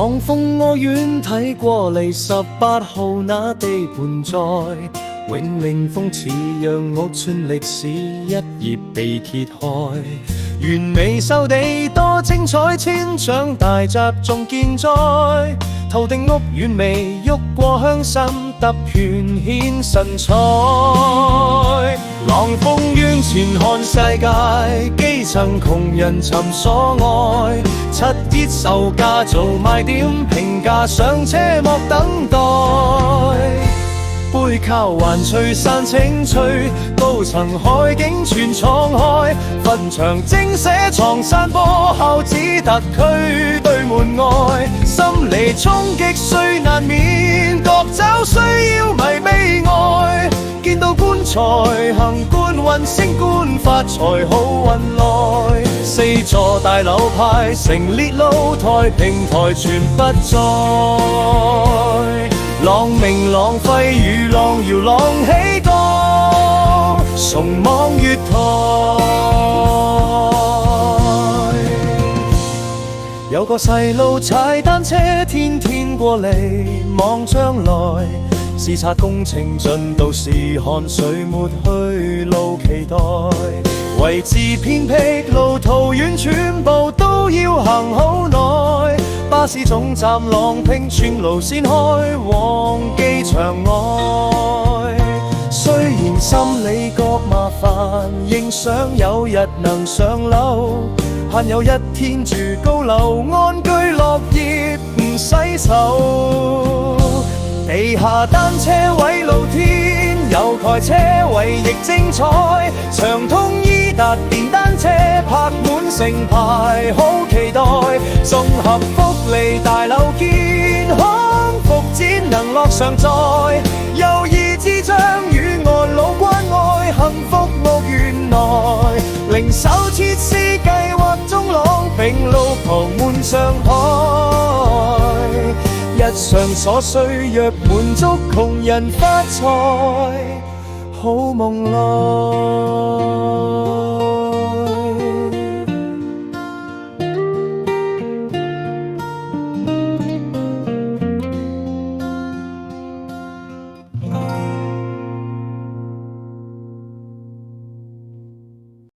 朗鳳我遠睇過嚟18號那地盤在，永齡風似讓屋邨歷史一頁被揭開。完美收地多精彩，千長大宅仲健在。頭頂屋苑未喐過，鄉紳特權顯神采。朗鳳院前看世界，基層窮人尋所愛。7折售價做賣點，平價上車莫等待。背靠環翠山青翠，高層海景全敞開。墳場精寫藏山坡，孝子特區對門外。心理衝擊雖難免，各找需要迷悲哀。見到棺材行官運，升官發財好運來。4座大樓派成列露台，平台全不再。朗明朗輝與浪搖浪起歌，崇望月台。有個細路踩單車，天天過嚟望將來。視察工程進度時，汗水抹去路期待。位置偏僻，路途遠，全部都要行好耐。巴士總站朗屏全路線開往機場外。雖然心理覺麻煩，影相有日能上樓。盼有一天住高樓，安居樂業唔使愁。地下單車位露天，有蓋車位亦精彩。長通伊達電單車泊滿成排，好期待。綜合福利大樓健康復展能樂常在。友誼之章與安老關愛，幸福屋苑內。零售設施計劃中，朗屏路旁滿上海。日常所需若滿足，窮人發財好夢來。